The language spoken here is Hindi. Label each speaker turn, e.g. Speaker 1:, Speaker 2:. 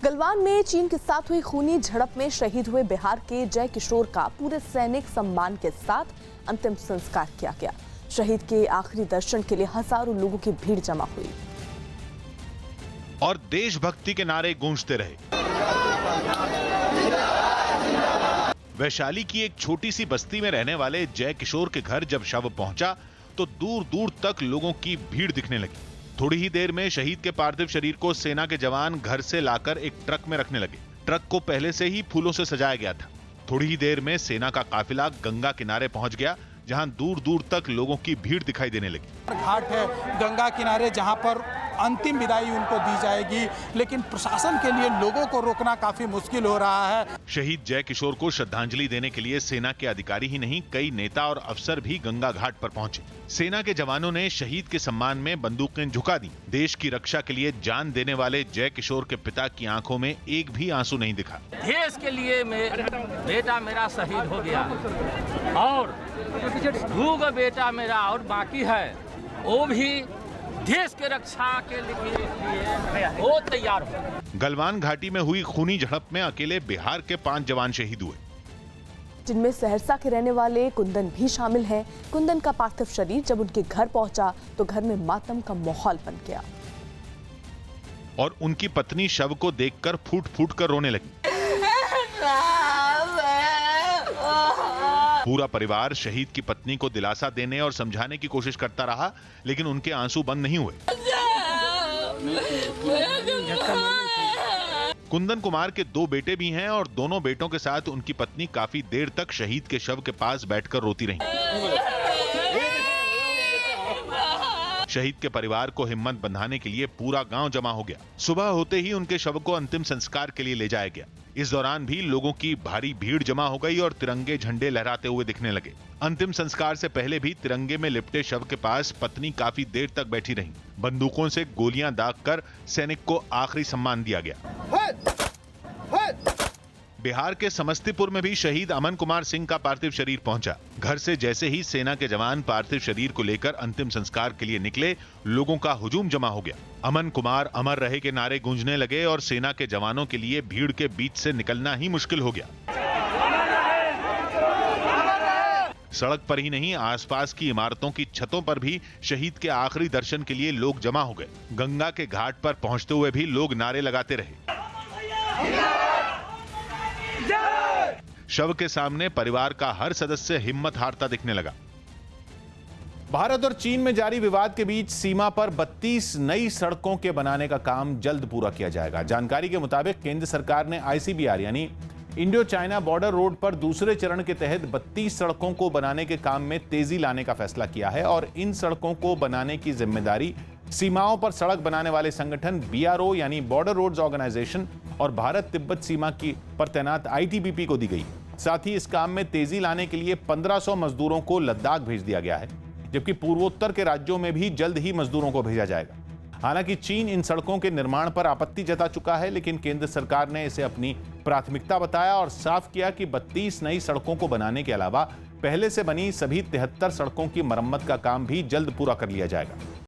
Speaker 1: गलवान में चीन के साथ हुई खूनी झड़प में शहीद हुए बिहार के जय किशोर का पूरे सैनिक सम्मान के साथ अंतिम संस्कार किया गया। शहीद के आखिरी दर्शन के लिए हजारों लोगों की भीड़ जमा हुई
Speaker 2: और देशभक्ति के नारे गूंजते रहे। वैशाली की एक छोटी सी बस्ती में रहने वाले जय किशोर के घर जब शव पहुंचा तो दूर दूर तक लोगों की भीड़ दिखने लगी। थोड़ी ही देर में शहीद के पार्थिव शरीर को सेना के जवान घर से लाकर एक ट्रक में रखने लगे। ट्रक को पहले से ही फूलों से सजाया गया था। थोड़ी ही देर में सेना का काफिला गंगा किनारे पहुंच गया, जहां दूर दूर तक लोगों की भीड़ दिखाई देने लगी।
Speaker 3: घाट है गंगा किनारे, जहां पर अंतिम विदाई उनको दी जाएगी, लेकिन प्रशासन के लिए लोगों को रोकना काफी मुश्किल हो रहा है।
Speaker 2: शहीद जय किशोर को श्रद्धांजलि देने के लिए सेना के अधिकारी ही नहीं, कई नेता और अफसर भी गंगा घाट पर पहुंचे। सेना के जवानों ने शहीद के सम्मान में बंदूकें झुका दी। देश की रक्षा के लिए जान देने वाले जय किशोर के पिता की आंखों में एक भी आंसू नहीं दिखा।
Speaker 4: देश के लिए बेटा मेरा शहीद हो गया और दूगो बेटा मेरा और बाकी है, वो भी देश के रक्षा के लिए वो तैयार हो।
Speaker 2: गलवान घाटी में हुई खूनी झड़प में अकेले बिहार के 5 जवान शहीद हुए,
Speaker 1: जिनमें सहरसा के रहने वाले कुंदन भी शामिल हैं। कुंदन का पार्थिव शरीर जब उनके घर पहुंचा तो घर में मातम का माहौल बन गया
Speaker 2: और उनकी पत्नी शव को देखकर फूट फूट कर रोने लगी। पूरा परिवार शहीद की पत्नी को दिलासा देने और समझाने की कोशिश करता रहा, लेकिन उनके आंसू बंद नहीं हुए। कुंदन कुमार के 2 बेटे भी हैं और दोनों बेटों के साथ उनकी पत्नी काफी देर तक शहीद के शव के पास बैठकर रोती रही। शहीद के परिवार को हिम्मत बंधाने के लिए पूरा गांव जमा हो गया। सुबह होते ही उनके शव को अंतिम संस्कार के लिए ले जाया गया। इस दौरान भी लोगों की भारी भीड़ जमा हो गई और तिरंगे झंडे लहराते हुए दिखने लगे। अंतिम संस्कार से पहले भी तिरंगे में लिपटे शव के पास पत्नी काफी देर तक बैठी रही। बंदूकों से गोलियां दागकर सैनिक को आखिरी सम्मान दिया गया। बिहार के समस्तीपुर में भी शहीद अमन कुमार सिंह का पार्थिव शरीर पहुंचा। घर से जैसे ही सेना के जवान पार्थिव शरीर को लेकर अंतिम संस्कार के लिए निकले, लोगों का हुजूम जमा हो गया। अमन कुमार अमर रहे के नारे गूंजने लगे और सेना के जवानों के लिए भीड़ के बीच से निकलना ही मुश्किल हो गया। सड़क पर ही नहीं, आसपास की इमारतों की छतों पर भी शहीद के आखिरी दर्शन के लिए लोग जमा हो गए। गंगा के घाट पर पहुंचते हुए भी लोग नारे लगाते रहे। शव के सामने परिवार का हर सदस्य हिम्मत हारता दिखने लगा।
Speaker 5: भारत और चीन में जारी विवाद के बीच सीमा पर 32 नई सड़कों के बनाने का काम जल्द पूरा किया जाएगा। जानकारी के मुताबिक केंद्र सरकार ने ICBR यानी इंडो चाइना बॉर्डर रोड पर दूसरे चरण के तहत 32 सड़कों को बनाने के काम में तेजी लाने का फैसला किया है और इन सड़कों को बनाने की जिम्मेदारी सीमाओं पर सड़क बनाने वाले संगठन BRO यानी बॉर्डर रोड्स ऑर्गेनाइजेशन और भारत तिब्बत सीमा की पर तैनात ITBP को दी गई। साथ ही इस काम में तेजी लाने के लिए 1500 मजदूरों को लद्दाख भेज दिया गया है, जबकि पूर्वोत्तर के राज्यों में भी जल्द ही मजदूरों को भेजा जाएगा। हालांकि चीन इन सड़कों के निर्माण पर आपत्ति जता चुका है, लेकिन केंद्र सरकार ने इसे अपनी प्राथमिकता बताया और साफ किया कि 32 नई सड़कों को बनाने के अलावा पहले से बनी सभी 73 सड़कों की मरम्मत का काम भी जल्द पूरा कर लिया जाएगा।